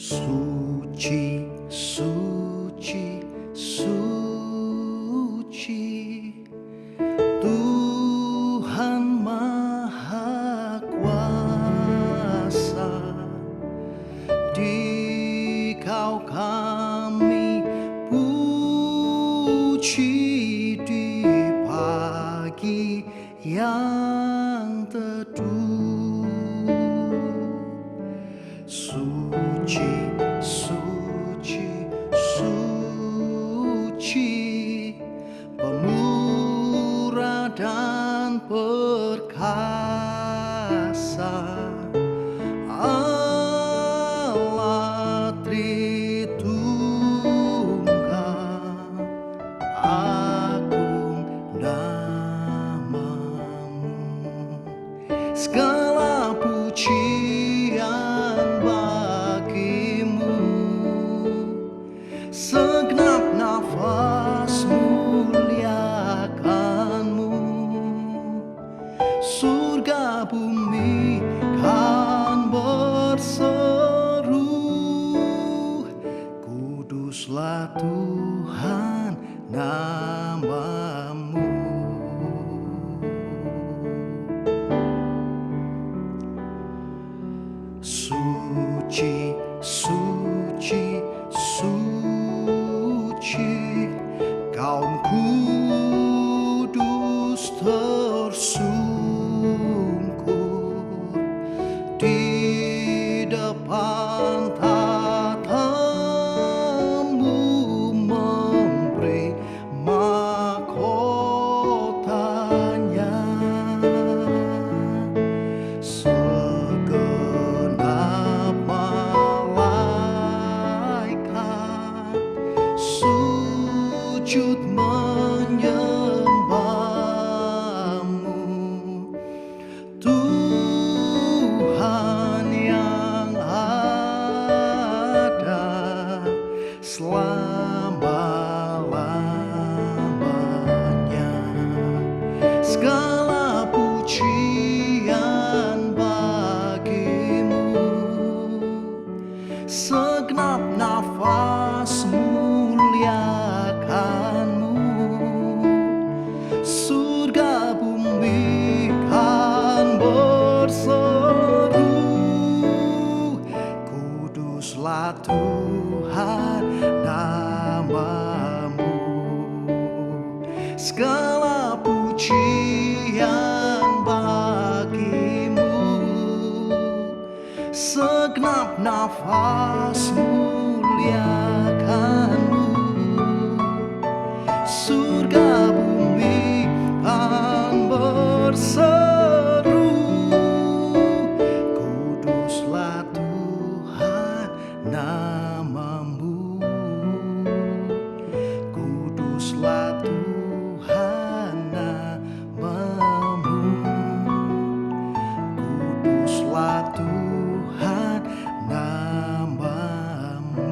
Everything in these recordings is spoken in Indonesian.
Suci, suci, suci, Tuhan Maha Kuasa. Dikau kami puji di pagi yang teduh. Suci, suci, suci, pemurah dan perkasa, Allah Tritunggal, agung namamu. Segala pujian bagimu, segenap nafas muliakanmu. Surga bumi kan berseru, kuduslah Tuhan namamu. Suci, suci, suci, kaum kudus tersungkur di depan tatamu, memberi mahkotanya. Segenap malaikat sujud menyembahmu, Tuhan yang ada selama-lamanya. Segala pujian bagimu, segenap nafas muliakanmu. Surga bumi kan berseru, kuduslah Tuhan namamu. Segala pujian bagimu, segenap nafas muliakanmu. Surga bumi kan berseru, kuduslah Tuhan namamu. Kuduslah Tuhan namamu. Kuduslah Tuhan namamu.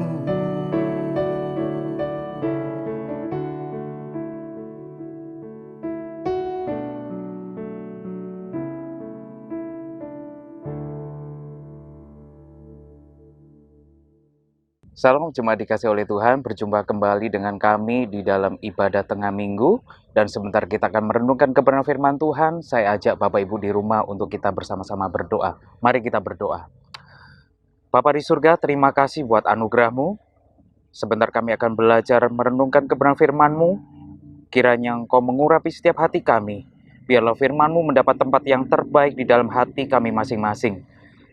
Salam jemaat dikasih oleh Tuhan, berjumpa kembali dengan kami di dalam ibadah tengah minggu. Dan sebentar kita akan merenungkan kebenaran firman Tuhan. Saya ajak Bapak Ibu di rumah untuk kita bersama-sama berdoa. Mari kita berdoa. Bapa di surga, terima kasih buat anugerah-Mu. Sebentar kami akan belajar merenungkan kebenaran firman-Mu. Kiranya Engkau mengurapi setiap hati kami. Biarlah firman-Mu mendapat tempat yang terbaik di dalam hati kami masing-masing.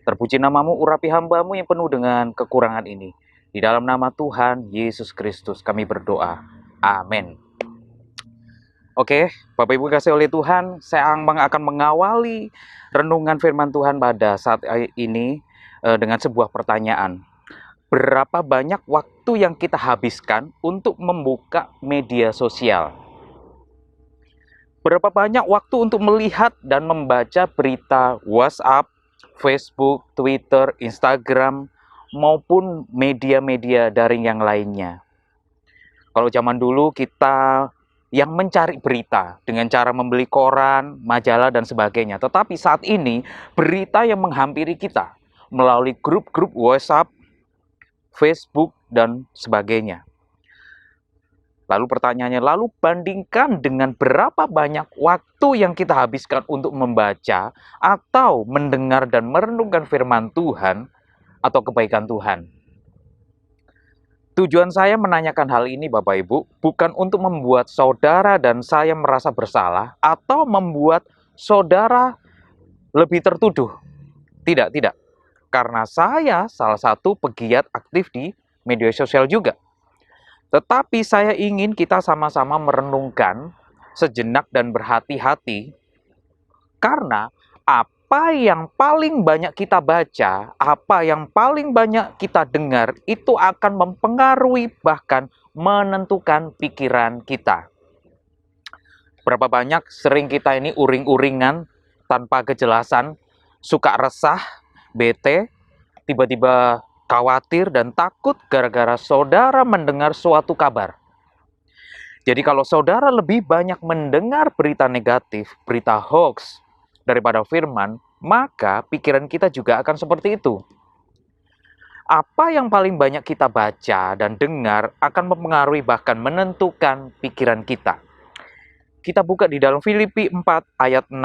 Terpuji nama-Mu, urapi hamba-Mu yang penuh dengan kekurangan ini. Di dalam nama Tuhan Yesus Kristus kami berdoa. Amin. Oke, Bapak Ibu kasih oleh Tuhan, saya akan mengawali renungan firman Tuhan pada saat ini dengan sebuah pertanyaan. Berapa banyak waktu yang kita habiskan untuk membuka media sosial? Berapa banyak waktu untuk melihat dan membaca berita WhatsApp, Facebook, Twitter, Instagram, maupun media-media daring yang lainnya. Kalau zaman dulu kita yang mencari berita dengan cara membeli koran, majalah, dan sebagainya. Tetapi saat ini berita yang menghampiri kita melalui grup-grup WhatsApp, Facebook, dan sebagainya. Lalu pertanyaannya, lalu bandingkan dengan berapa banyak waktu yang kita habiskan untuk membaca atau mendengar dan merenungkan firman Tuhan atau kebaikan Tuhan. Tujuan saya menanyakan hal ini Bapak Ibu, bukan untuk membuat saudara dan saya merasa bersalah atau membuat saudara lebih tertuduh. Tidak, tidak. Karena saya salah satu pegiat aktif di media sosial juga. Tetapi saya ingin kita sama-sama merenungkan sejenak dan berhati-hati, karena apa yang paling banyak kita baca, apa yang paling banyak kita dengar, itu akan mempengaruhi bahkan menentukan pikiran kita. Berapa banyak sering kita ini uring-uringan tanpa kejelasan, suka resah, bete, tiba-tiba khawatir dan takut gara-gara saudara mendengar suatu kabar. Jadi kalau saudara lebih banyak mendengar berita negatif, berita hoax daripada firman, maka pikiran kita juga akan seperti itu. Apa yang paling banyak kita baca dan dengar akan mempengaruhi bahkan menentukan pikiran kita. Kita buka di dalam Filipi 4 ayat 6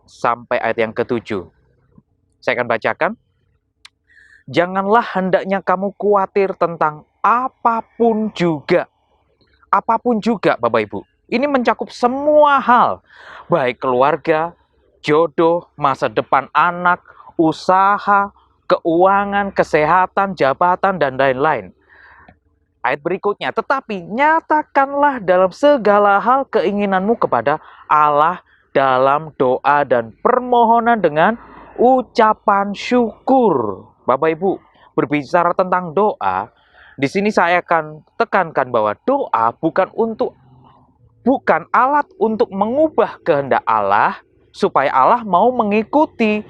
sampai ayat yang ke-7. Saya akan bacakan. Janganlah hendaknya kamu khawatir tentang apapun juga. Apapun juga, Bapak Ibu. Ini mencakup semua hal. Baik keluarga, jodoh, masa depan anak, usaha, keuangan, kesehatan, jabatan, dan lain-lain. Ayat berikutnya, tetapi nyatakanlah dalam segala hal keinginanmu kepada Allah dalam doa dan permohonan dengan ucapan syukur. Bapak Ibu, berbicara tentang doa, di sini saya akan tekankan bahwa doa bukan alat untuk mengubah kehendak Allah supaya Allah mau mengikuti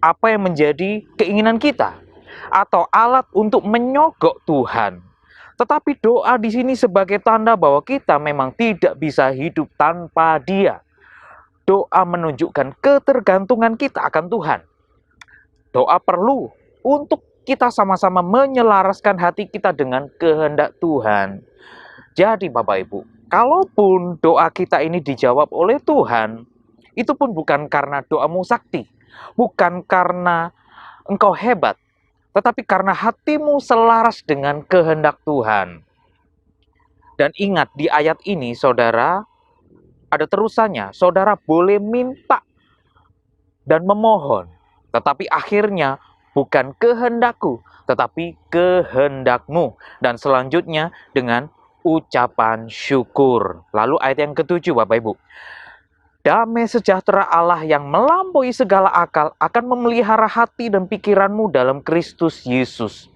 apa yang menjadi keinginan kita, atau alat untuk menyogok Tuhan. Tetapi doa di sini sebagai tanda bahwa kita memang tidak bisa hidup tanpa Dia. Doa menunjukkan ketergantungan kita akan Tuhan. Doa perlu untuk kita sama-sama menyelaraskan hati kita dengan kehendak Tuhan. Jadi Bapak Ibu, kalaupun doa kita ini dijawab oleh Tuhan, itu pun bukan karena doamu sakti, bukan karena engkau hebat, tetapi karena hatimu selaras dengan kehendak Tuhan. Dan ingat, di ayat ini saudara, ada terusannya, saudara boleh minta dan memohon, tetapi akhirnya bukan kehendakku, tetapi kehendakmu. Dan selanjutnya dengan ucapan syukur. Lalu ayat yang ke-7 Bapak Ibu. Damai sejahtera Allah yang melampaui segala akal akan memelihara hati dan pikiranmu dalam Kristus Yesus.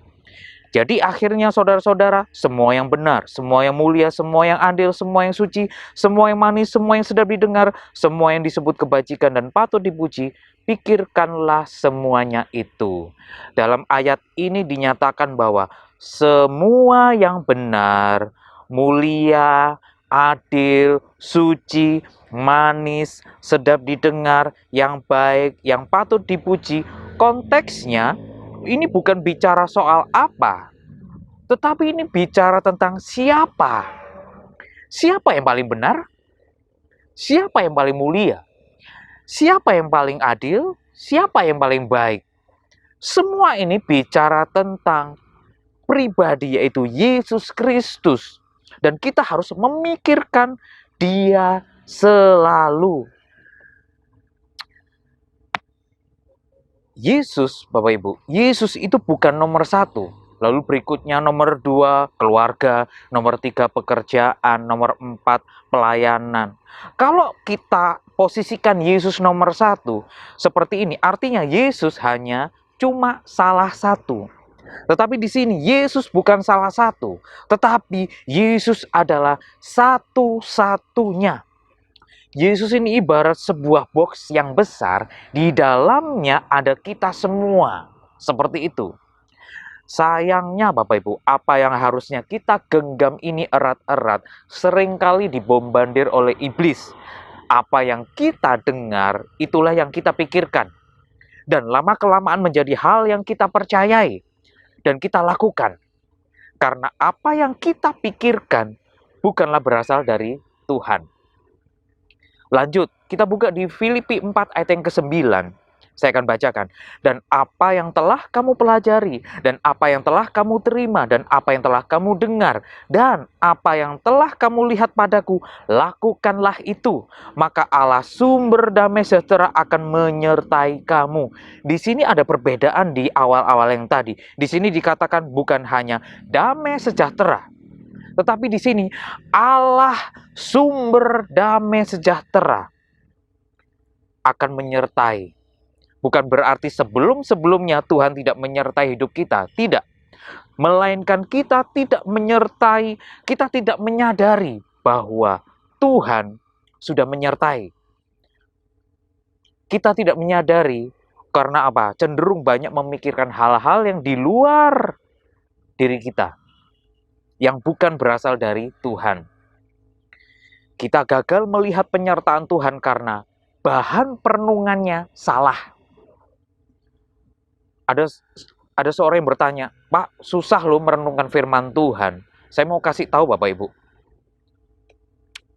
Jadi akhirnya saudara-saudara, semua yang benar, semua yang mulia, semua yang adil, semua yang suci, semua yang manis, semua yang sedap didengar, semua yang disebut kebajikan dan patut dipuji, pikirkanlah semuanya itu. Dalam ayat ini dinyatakan bahwa semua yang benar, mulia, adil, suci, manis, sedap didengar, yang baik, yang patut dipuji, konteksnya ini bukan bicara soal apa, tetapi ini bicara tentang siapa. Siapa yang paling benar? Siapa yang paling mulia? Siapa yang paling adil? Siapa yang paling baik? Semua ini bicara tentang pribadi, yaitu Yesus Kristus. Dan kita harus memikirkan Dia selalu. Yesus, Bapak Ibu, Yesus itu bukan nomor 1. Lalu berikutnya nomor 2, keluarga. Nomor 3, pekerjaan. Nomor 4, pelayanan. Kalau kita posisikan Yesus nomor 1 seperti ini, artinya Yesus hanya cuma salah satu. Tetapi di sini Yesus bukan salah satu, tetapi Yesus adalah satu-satunya. Yesus ini ibarat sebuah box yang besar, di dalamnya ada kita semua. Seperti itu. Sayangnya Bapak Ibu, apa yang harusnya kita genggam ini erat-erat, seringkali dibombardir oleh iblis. Apa yang kita dengar, itulah yang kita pikirkan. Dan lama-kelamaan menjadi hal yang kita percayai. dan kita lakukan. Karena apa yang kita pikirkan bukanlah berasal dari Tuhan. Lanjut, kita buka di Filipi 4 ayat yang ke-9. Saya akan bacakan. Dan apa yang telah kamu pelajari, dan apa yang telah kamu terima, dan apa yang telah kamu dengar, dan apa yang telah kamu lihat padaku, lakukanlah itu. Maka Allah sumber damai sejahtera akan menyertai kamu. Di sini ada perbedaan di awal-awal yang tadi. Di sini dikatakan bukan hanya damai sejahtera, tetapi di sini Allah sumber damai sejahtera akan menyertai. Bukan berarti sebelum-sebelumnya Tuhan tidak menyertai hidup kita. Tidak. Melainkan kita tidak menyertai, kita tidak menyadari bahwa Tuhan sudah menyertai. Kita tidak menyadari karena apa? Cenderung banyak memikirkan hal-hal yang di luar diri kita. Yang bukan berasal dari Tuhan. Kita gagal melihat penyertaan Tuhan karena bahan perenungannya salah. Ada seorang yang bertanya, Pak, susah loh merenungkan firman Tuhan. Saya mau kasih tahu Bapak Ibu.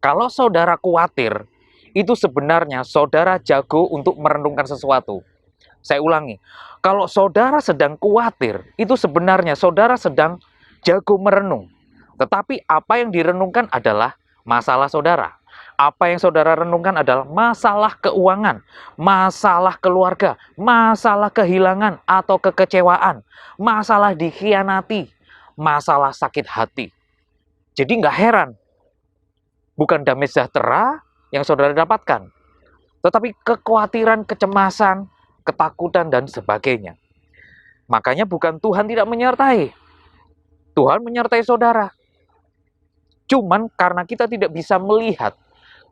Kalau saudara khawatir, itu sebenarnya saudara jago untuk merenungkan sesuatu. Saya ulangi, kalau saudara sedang khawatir, itu sebenarnya saudara sedang jago merenung. Tetapi apa yang direnungkan adalah masalah saudara. Apa yang saudara renungkan adalah masalah keuangan, masalah keluarga, masalah kehilangan atau kekecewaan, masalah dikhianati, masalah sakit hati. Jadi nggak heran, bukan damai sejahtera yang saudara dapatkan, tetapi kekhawatiran, kecemasan, ketakutan, dan sebagainya. Makanya bukan Tuhan tidak menyertai. Tuhan menyertai saudara. Cuman karena kita tidak bisa melihat,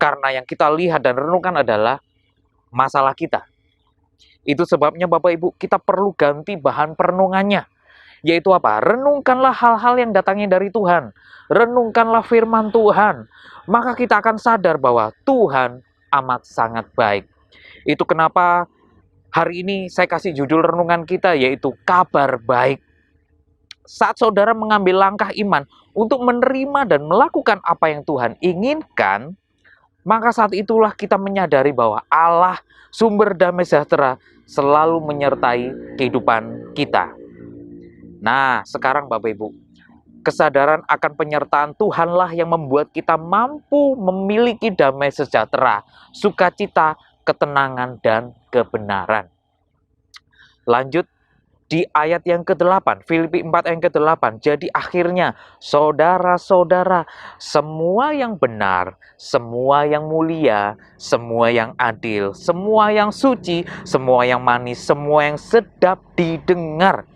karena yang kita lihat dan renungkan adalah masalah kita. Itu sebabnya Bapak Ibu, kita perlu ganti bahan perenungannya. Yaitu apa? Renungkanlah hal-hal yang datangnya dari Tuhan. Renungkanlah firman Tuhan. Maka kita akan sadar bahwa Tuhan amat sangat baik. Itu kenapa hari ini saya kasih judul renungan kita yaitu kabar baik. Saat saudara mengambil langkah iman untuk menerima dan melakukan apa yang Tuhan inginkan, maka saat itulah kita menyadari bahwa Allah sumber damai sejahtera selalu menyertai kehidupan kita. Nah, sekarang Bapak Ibu, kesadaran akan penyertaan Tuhanlah yang membuat kita mampu memiliki damai sejahtera, sukacita, ketenangan, dan kebenaran. Lanjut di ayat yang ke-8, Filipi 4 ayat yang ke-8. Jadi akhirnya, saudara-saudara, semua yang benar, semua yang mulia, semua yang adil, semua yang suci, semua yang manis, semua yang sedap didengar.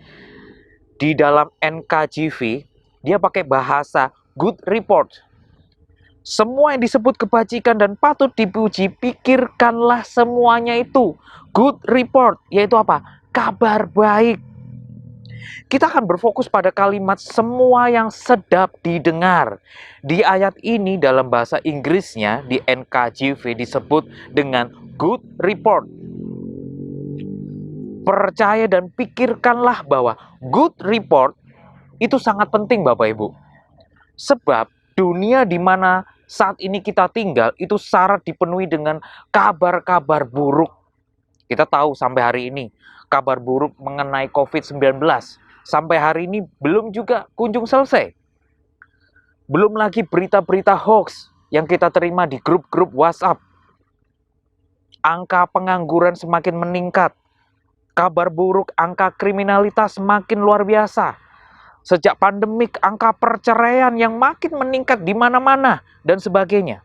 Di dalam NKJV, dia pakai bahasa good report. Semua yang disebut kebajikan dan patut dipuji, pikirkanlah semuanya itu. Good report, yaitu apa? Kabar baik. Kita akan berfokus pada kalimat semua yang sedap didengar. Di ayat ini dalam bahasa Inggrisnya di NKJV disebut dengan good report. Percaya dan pikirkanlah bahwa good report itu sangat penting Bapak Ibu. Sebab dunia di mana saat ini kita tinggal itu syarat dipenuhi dengan kabar-kabar buruk. Kita tahu sampai hari ini kabar buruk mengenai COVID-19 sampai hari ini belum juga kunjung selesai. Belum lagi berita-berita hoax yang kita terima di grup-grup WhatsApp. Angka pengangguran semakin meningkat. Kabar buruk, angka kriminalitas semakin luar biasa. Sejak pandemik, angka perceraian yang makin meningkat di mana-mana dan sebagainya.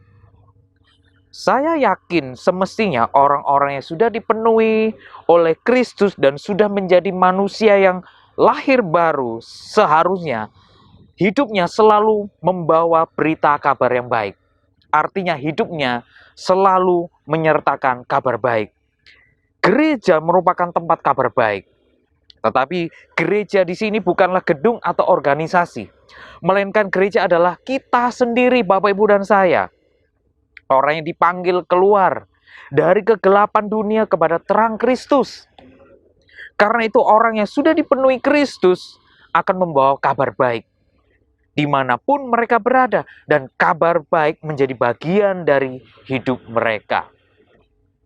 Saya yakin semestinya orang-orang yang sudah dipenuhi oleh Kristus dan sudah menjadi manusia yang lahir baru seharusnya hidupnya selalu membawa berita kabar yang baik. Artinya hidupnya selalu menyertakan kabar baik. Gereja merupakan tempat kabar baik. Tetapi gereja di sini bukanlah gedung atau organisasi. Melainkan gereja adalah kita sendiri, Bapak Ibu dan saya. Orang yang dipanggil keluar dari kegelapan dunia kepada terang Kristus. Karena itu orang yang sudah dipenuhi Kristus akan membawa kabar baik dimanapun mereka berada, dan kabar baik menjadi bagian dari hidup mereka.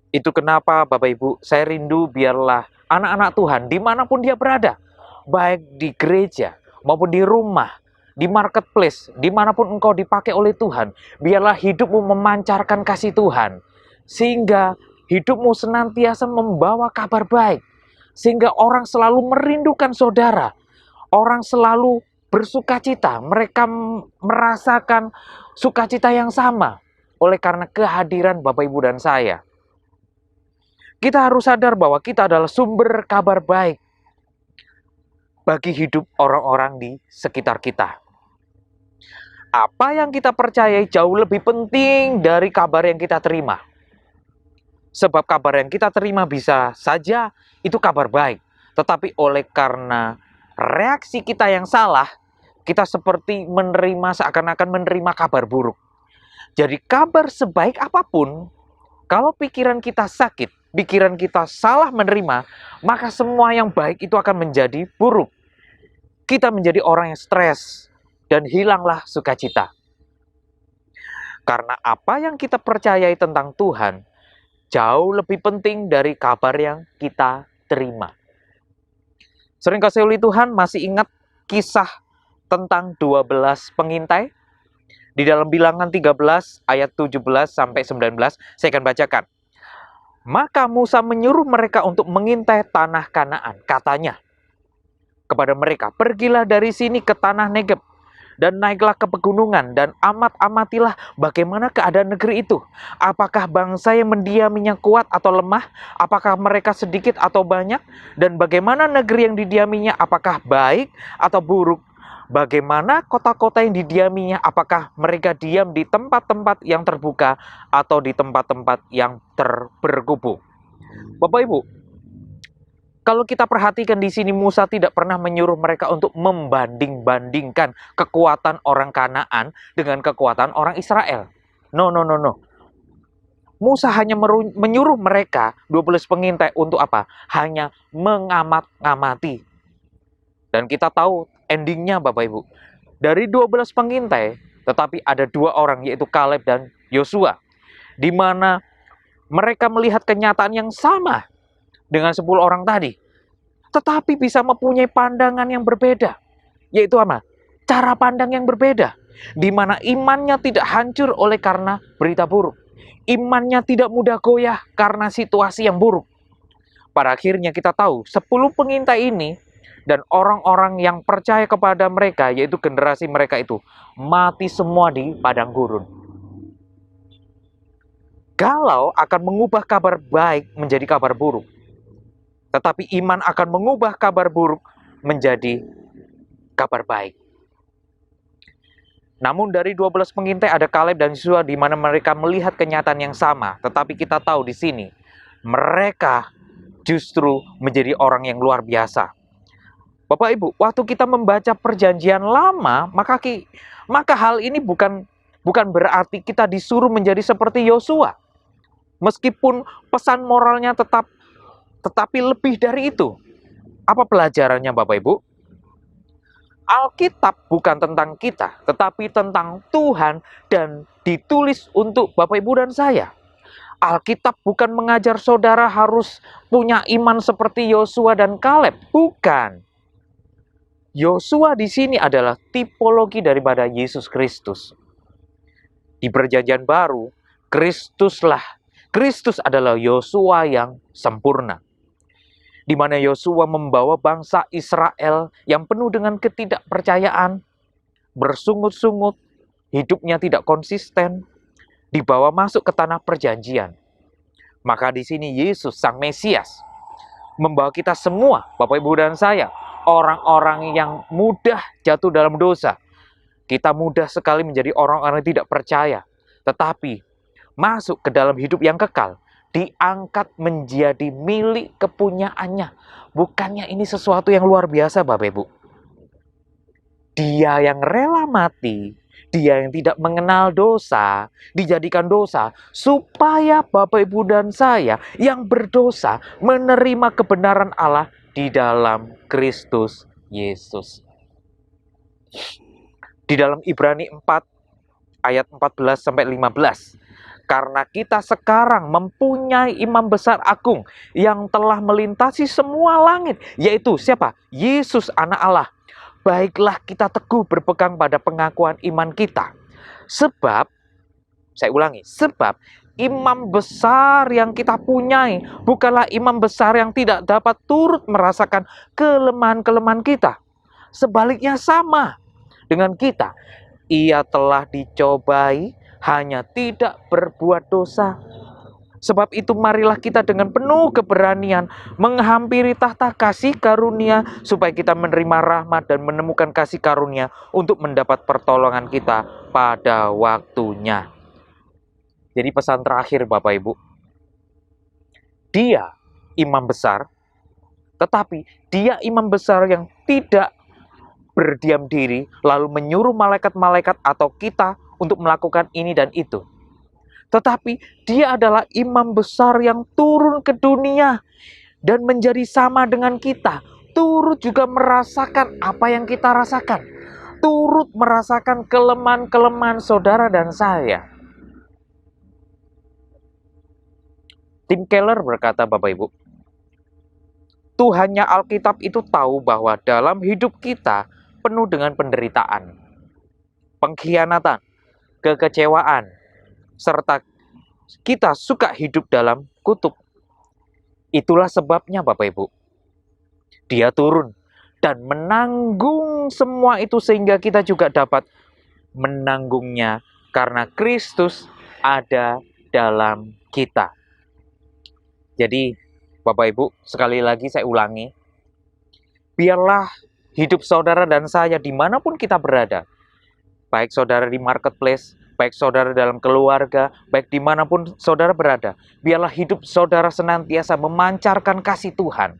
Itu kenapa Bapak Ibu, saya rindu biarlah anak-anak Tuhan dimanapun dia berada, baik di gereja maupun di rumah, di marketplace, dimanapun engkau dipakai oleh Tuhan, biarlah hidupmu memancarkan kasih Tuhan, sehingga hidupmu senantiasa membawa kabar baik, sehingga orang selalu merindukan saudara, orang selalu bersukacita, mereka merasakan sukacita yang sama oleh karena kehadiran Bapak Ibu dan saya. Kita harus sadar bahwa kita adalah sumber kabar baik bagi hidup orang-orang di sekitar kita. Apa yang kita percayai jauh lebih penting dari kabar yang kita terima. Sebab kabar yang kita terima bisa saja itu kabar baik. Tetapi oleh karena reaksi kita yang salah, kita seperti menerima, seakan-akan menerima kabar buruk. Jadi kabar sebaik apapun, kalau pikiran kita sakit, pikiran kita salah menerima, maka semua yang baik itu akan menjadi buruk. Kita menjadi orang yang stres, dan hilanglah sukacita. Karena apa yang kita percayai tentang Tuhan, jauh lebih penting dari kabar yang kita terima. Sering kasih oleh Tuhan, masih ingat kisah tentang 12 pengintai? Di dalam Bilangan 13 ayat 17 sampai 19, saya akan bacakan. Maka Musa menyuruh mereka untuk mengintai tanah Kanaan. Katanya kepada mereka, pergilah dari sini ke tanah Negeb, dan naiklah ke pegunungan, dan amatilah bagaimana keadaan negeri itu. Apakah bangsa yang mendiaminya kuat atau lemah? Apakah mereka sedikit atau banyak? Dan bagaimana negeri yang didiaminya? Apakah baik atau buruk? Bagaimana kota-kota yang didiaminya? Apakah mereka diam di tempat-tempat yang terbuka atau di tempat-tempat yang bergubuk? Bapak Ibu, kalau kita perhatikan di sini, Musa tidak pernah menyuruh mereka untuk membanding-bandingkan kekuatan orang Kanaan dengan kekuatan orang Israel. No. Musa hanya menyuruh mereka, 12 pengintai, untuk apa? Hanya mengamat-ngamati. Dan kita tahu endingnya Bapak Ibu. Dari 12 pengintai, tetapi ada 2 orang, yaitu Kaleb dan Yosua. Di mana mereka melihat kenyataan yang sama dengan 10 orang tadi, tetapi bisa mempunyai pandangan yang berbeda, yaitu apa? Cara pandang yang berbeda, di mana imannya tidak hancur oleh karena berita buruk, imannya tidak mudah goyah karena situasi yang buruk. Pada akhirnya kita tahu 10 pengintai ini dan orang-orang yang percaya kepada mereka, yaitu generasi mereka itu, mati semua di padang gurun. Galau akan mengubah kabar baik menjadi kabar buruk. Tetapi iman akan mengubah kabar buruk menjadi kabar baik. Namun dari 12 pengintai ada Kaleb dan Yosua, di mana mereka melihat kenyataan yang sama. Tetapi kita tahu di sini mereka justru menjadi orang yang luar biasa. Bapak Ibu, waktu kita membaca perjanjian lama, maka hal ini bukan berarti kita disuruh menjadi seperti Yosua. Meskipun pesan moralnya tetapi lebih dari itu. Apa pelajarannya Bapak Ibu? Alkitab bukan tentang kita, tetapi tentang Tuhan, dan ditulis untuk Bapak Ibu dan saya. Alkitab bukan mengajar saudara harus punya iman seperti Yosua dan Kaleb, bukan. Yosua di sini adalah tipologi daripada Yesus Kristus. Di Perjanjian Baru, Kristus adalah Yosua yang sempurna, di mana Yosua membawa bangsa Israel yang penuh dengan ketidakpercayaan, bersungut-sungut, hidupnya tidak konsisten, dibawa masuk ke tanah perjanjian. Maka di sini Yesus Sang Mesias membawa kita semua, Bapak Ibu dan saya, orang-orang yang mudah jatuh dalam dosa. Kita mudah sekali menjadi orang-orang yang tidak percaya, tetapi masuk ke dalam hidup yang kekal, diangkat menjadi milik kepunyaannya. Bukannya ini sesuatu yang luar biasa Bapak Ibu? Dia yang rela mati, dia yang tidak mengenal dosa, dijadikan dosa, supaya Bapak Ibu dan saya yang berdosa menerima kebenaran Allah di dalam Kristus Yesus. Di dalam Ibrani 4 ayat 14 sampai 15. Karena kita sekarang mempunyai imam besar agung yang telah melintasi semua langit, yaitu siapa? Yesus anak Allah. Baiklah kita teguh berpegang pada pengakuan iman kita. Sebab, saya ulangi, sebab imam besar yang kita punyai bukanlah imam besar yang tidak dapat turut merasakan kelemahan-kelemahan kita. Sebaliknya sama dengan kita. Ia telah dicobai, hanya tidak berbuat dosa. Sebab itu marilah kita dengan penuh keberanian menghampiri tahta kasih karunia, supaya kita menerima rahmat dan menemukan kasih karunia untuk mendapat pertolongan kita pada waktunya. Jadi pesan terakhir Bapak Ibu, dia imam besar, tetapi dia imam besar yang tidak berdiam diri lalu menyuruh malaikat-malaikat atau kita untuk melakukan ini dan itu. Tetapi dia adalah imam besar yang turun ke dunia dan menjadi sama dengan kita. Turut juga merasakan apa yang kita rasakan. Turut merasakan kelemahan-kelemahan saudara dan saya. Tim Keller berkata, Bapak Ibu, Tuhannya Alkitab itu tahu bahwa dalam hidup kita penuh dengan penderitaan, pengkhianatan, kekecewaan, serta kita suka hidup dalam kutuk. Itulah sebabnya Bapak Ibu, dia turun dan menanggung semua itu sehingga kita juga dapat menanggungnya karena Kristus ada dalam kita. Jadi Bapak Ibu, sekali lagi saya ulangi, biarlah hidup saudara dan saya dimanapun kita berada, baik saudara di marketplace, baik saudara dalam keluarga, baik dimanapun saudara berada, biarlah hidup saudara senantiasa memancarkan kasih Tuhan.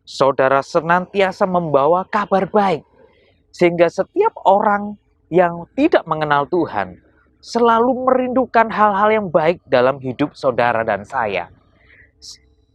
Saudara senantiasa membawa kabar baik, sehingga setiap orang yang tidak mengenal Tuhan selalu merindukan hal-hal yang baik dalam hidup saudara dan saya.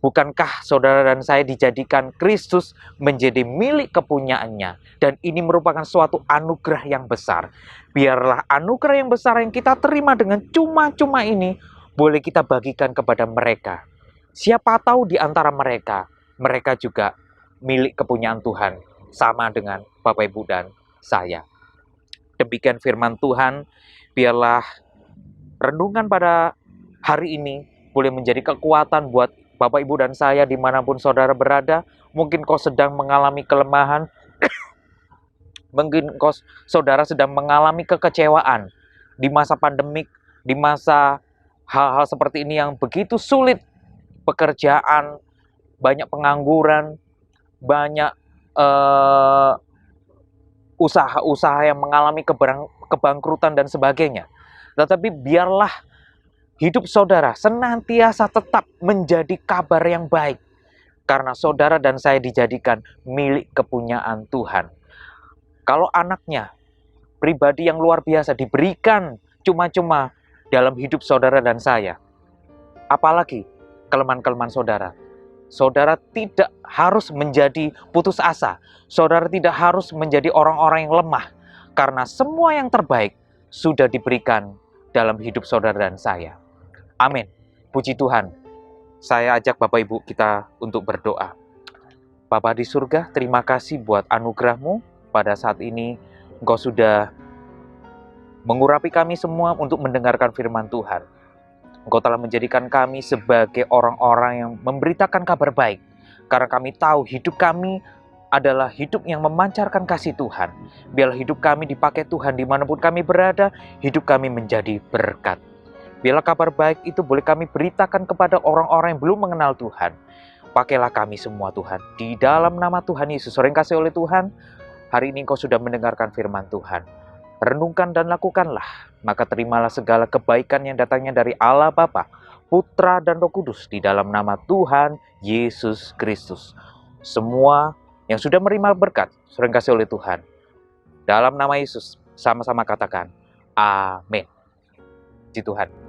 Bukankah saudara dan saya dijadikan Kristus menjadi milik kepunyaannya? Dan ini merupakan suatu anugerah yang besar. Biarlah anugerah yang besar yang kita terima dengan cuma-cuma ini boleh kita bagikan kepada mereka. Siapa tahu di antara mereka, mereka juga milik kepunyaan Tuhan. Sama dengan Bapak Ibu dan saya. Demikian firman Tuhan, biarlah renungan pada hari ini boleh menjadi kekuatan buat Bapak, Ibu, dan saya dimanapun saudara berada. Mungkin kau sedang mengalami kelemahan, mungkin kau saudara sedang mengalami kekecewaan di masa pandemik, di masa hal-hal seperti ini yang begitu sulit, pekerjaan, banyak pengangguran, banyak usaha-usaha yang mengalami kebangkrutan dan sebagainya. Tetapi biarlah hidup saudara senantiasa tetap menjadi kabar yang baik. Karena saudara dan saya dijadikan milik kepunyaan Tuhan. Kalau anaknya, pribadi yang luar biasa, diberikan cuma-cuma dalam hidup saudara dan saya. Apalagi kelemahan-kelemahan saudara. Saudara tidak harus menjadi putus asa. Saudara tidak harus menjadi orang-orang yang lemah. Karena semua yang terbaik sudah diberikan dalam hidup saudara dan saya. Amin. Puji Tuhan. Saya ajak Bapak Ibu kita untuk berdoa. Bapa di surga, terima kasih buat anugerah-Mu. Pada saat ini, Engkau sudah mengurapi kami semua untuk mendengarkan firman Tuhan. Engkau telah menjadikan kami sebagai orang-orang yang memberitakan kabar baik. Karena kami tahu hidup kami adalah hidup yang memancarkan kasih Tuhan. Biarlah hidup kami dipakai Tuhan dimanapun kami berada, hidup kami menjadi berkat. Biarlah kabar baik itu boleh kami beritakan kepada orang-orang yang belum mengenal Tuhan. Pakailah kami semua Tuhan. Di dalam nama Tuhan Yesus, sering kasih oleh Tuhan, hari ini Engkau sudah mendengarkan firman Tuhan. Renungkan dan lakukanlah, maka terimalah segala kebaikan yang datangnya dari Allah Bapa, Putra dan Roh Kudus di dalam nama Tuhan Yesus Kristus. Semua yang sudah menerima berkat, sering kasih oleh Tuhan. Dalam nama Yesus, sama-sama katakan, Amin. Puji Tuhan.